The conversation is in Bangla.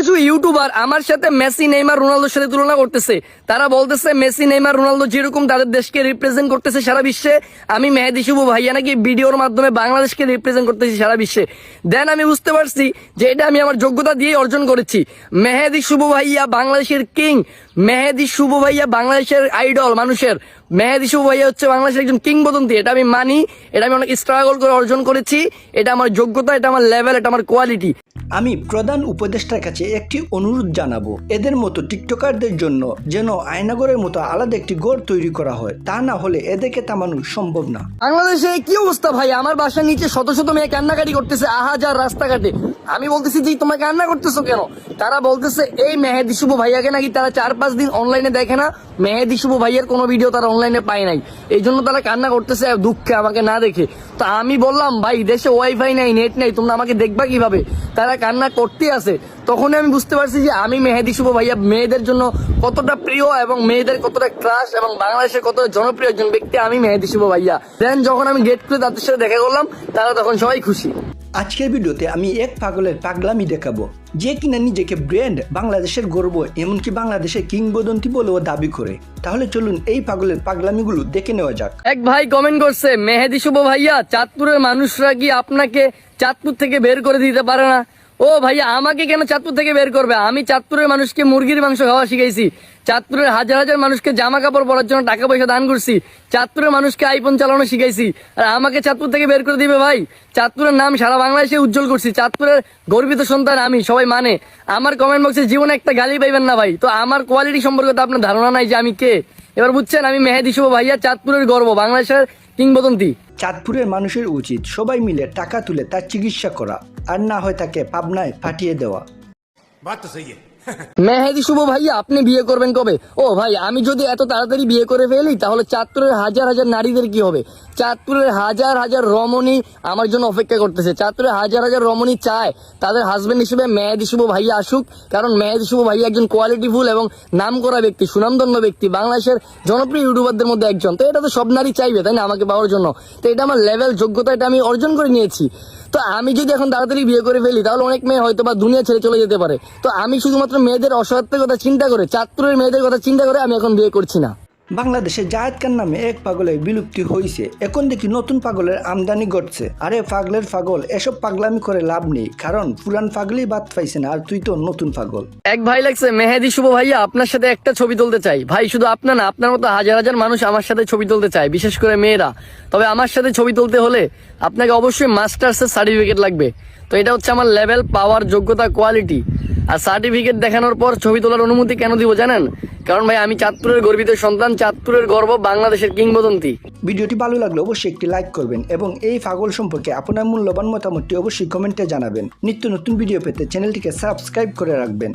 কিছু ইউটিউবার আমার সাথে মেসি নেইমার রোনালদোর সাথে তুলনা করতেছে। তারা বলতেছে মেসি নেইমার রোনালদো যেরকম তাদের দেশকে রিপ্রেজেন্ট করতেছে সারা বিশ্বে, আমি মেহেদী শুভ ভাইয়া নাকি ভিডিওর মাধ্যমে বাংলাদেশকে রিপ্রেজেন্ট করতেছি সারা বিশ্বে। দেন আমি বুঝতে পারছি যে এটা আমি আমার যোগ্যতা দিয়ে অর্জন করেছি। মেহেদী শুভ ভাইয়া বাংলাদেশের কিং, মেহেদী শুভ ভাইয়া বাংলাদেশের আইডল মানুষের। মেহেদী শুভ ভাইয়া হচ্ছে বাংলাদেশের একজন কিংবদন্তি, এটা আমি মানি, এটা আমি অনেক স্ট্রাগল করে অর্জন করেছি। এটা আমার যোগ্যতা, এটা আমার লেভেল, এটা আমার কোয়ালিটি। আমি প্রধান উপদেষ্টার কাছে একটি অনুরোধ জানাবো, এদের মতো টিকটকারদের জন্য যেন আয়নাগরের মতো আলাদা একটি গড় তৈরি করা হয়, তা না হলে এদেরকে থামানো সম্ভব না। বাংলাদেশে কি অবস্থা ভাই, আমার বাসার নিচে শত শত মেয়ে কান্নাকাটি করতেছে আহাজার রাস্তাঘাটে। আমি বলতেছি যে তোমরা কান্না করতেছো কেন? তারা বলতেছে এই মেহেদী শুভ ভাইয়াকে নাকি তারা 4-5 দিন অনলাইনে দেখে না, মেহেদী শুভ ভাইয়ের কোনো ভিডিও তারা অনলাইনে পায় নাই, এই জন্য তারা কান্না করতেছে দুঃখে আমাকে না দেখে। তো আমি বললাম ভাই দেশে ওয়াইফাই নাই, নেট নাই, তোমরা আমাকে দেখবা কিভাবে? তারা কান্না করতে আছে। তখনই আমি বুঝতে পারছি যে আমি মেহেদী শুভ ভাইয়া মেয়েদের জন্য কতটা প্রিয় এবং মেয়েদের কতটা ক্রাশ এবং বাংলাদেশের কতটা জনপ্রিয় একজন ব্যক্তি আমি মেহেদী শুভ ভাইয়া। দেন যখন আমি গেট খুলে তাদের সাথে দেখা করলাম, তারা তখন সবাই খুশি। আজকের ভিডিওতে আমি এক পাগলের পাগলামি দেখাবো, যে কিনা নিজেকে ব্র্যান্ড, বাংলাদেশের গর্ব, এমনকি বাংলাদেশের কিংবদন্তি বলেও দাবি করে। তাহলে চলুন এই পাগলের পাগলামিগুলো দেখে নেওয়া যাক। এক ভাই কমেন্ট করছে, মেহেদী শুভ ভাইয়া চাঁদপুরের মানুষরা কি আপনাকে চাঁদপুর থেকে বের করে দিতে পারে না? ও ভাইয়া আমাকে কেন চাঁদপুর থেকে বের করবে? আমি চাঁদপুরের মানুষকে মুরগির মাংস খাওয়া শিখাইছি, চাঁদপুরের হাজার হাজার মানুষকে জামা কাপড় পরার জন্য টাকা পয়সা দান করছি, চাঁদপুরের মানুষকে আইফোন চালানো শিখাইছি, আর আমাকে চাঁদপুর থেকে বের করে দিবে ভাই? চাঁদপুরের নাম সারা বাংলাদেশে উজ্জ্বল করছি, চাঁদপুরের গর্বিত সন্তান আমি, সবাই মানে। আমার কমেন্ট বক্সে জীবনে একটা গালি পাইবেন না ভাই। তো আমার কোয়ালিটি সম্পর্কে তো আপনার ধারণা নাই যে আমি কে। এবার বুঝছেন, আমি মেহেদী শুভ ভাইয়া চাঁদপুরের গর্ব, বাংলাদেশের কিংবদন্তি। চাঁদপুরের মানুষের উচিত সবাই মিলে টাকা তুলে তার চিকিৎসা করা, আর না হয় তাকে পাবনায় পাঠিয়ে দেওয়া। মেহেদী শুভ ভাইয়া আপনি বিয়ে করবেন কবে? ও ভাই আমি যদি এত তাড়াতাড়ি বিয়ে করে ফেলি তাহলে চাঁদপুরের হাজার হাজার নারীদের কি হবে? চাঁদপুরের হাজার হাজার রমণী আমার জন্য অপেক্ষা করতেছে। চাঁদপুরের হাজার হাজার রমণী চায় তাদের হাজবেন্ড হিসেবে মেহেদী শুভ ভাইয়া আসুক, কারণ মেহেদী শুভ ভাইয়া একজন কোয়ালিটিফুল এবং নামকরা ব্যক্তি, সুনামধন্য ব্যক্তি, বাংলাদেশের জনপ্রিয় ইউটিউবারদের মধ্যে একজন। তো এটা তো সব নারী চাইবে তাই না আমাকে পাওয়ার জন্য? তো এটা আমার লেভেল, যোগ্যতা, এটা আমি অর্জন করে নিয়েছি। তো আমি যদি এখন তাড়াতাড়ি বিয়ে করে ফেলি তাহলে অনেক মেয়ে হয়তো বা দুনিয়া ছেড়ে চলে যেতে পারে। তো আমি শুধুমাত্র মেয়েদের অসহায়ত্বের কথা চিন্তা করে, চাঁদপুরের মেয়েদের কথা চিন্তা করে আমি এখন বিয়ে করছি না। বাংলাদেশে জায়েদ খান নামে এক পাগলের বিলুপ্তি হয়েছে, এখন দেখি নতুন পাগলের আমদানি ঘটছে। আরে পাগলের পাগল, এসব পাগলামি করে লাভ নেই, কারণ পুরান পাগলই বাদ পাইছে না, আর তুই তো নতুন পাগল। এক ভাই লাগছে, মেহেদী শুভ ভাইয়া আপনার সাথে একটা ছবি তুলতে চাই। ভাই শুধু আপনার না, আপনার মতো হাজার হাজার মানুষ আমার সাথে ছবি তুলতে চায়, বিশেষ করে মেয়েরা। তবে আমার সাথে ছবি তুলতে হলে আপনাকে অবশ্যই মাস্টার্সের সার্টিফিকেট লাগবে। তো এটা হচ্ছে আমার লেভেল, পাওয়ার, যোগ্যতা, কোয়ালিটি। আর সার্টিফিকেট দেখানোর পর ছবি তোলার অনুমতি কেন দিব জানেন? কারণ ভাই আমি চাঁদপুরের গর্বিত সন্তান, চাঁদপুরের গর্ব, বাংলাদেশের কিংবদন্তি। ভিডিওটি ভালো লাগলে অবশ্যই একটি লাইক করবেন এবং এই পাগল সম্পর্কে আপনার মূল্যবান মতামতটি অবশ্যই কমেন্টে জানাবেন। নিত্য নতুন ভিডিও পেতে চ্যানেলটিকে সাবস্ক্রাইব করে রাখবেন।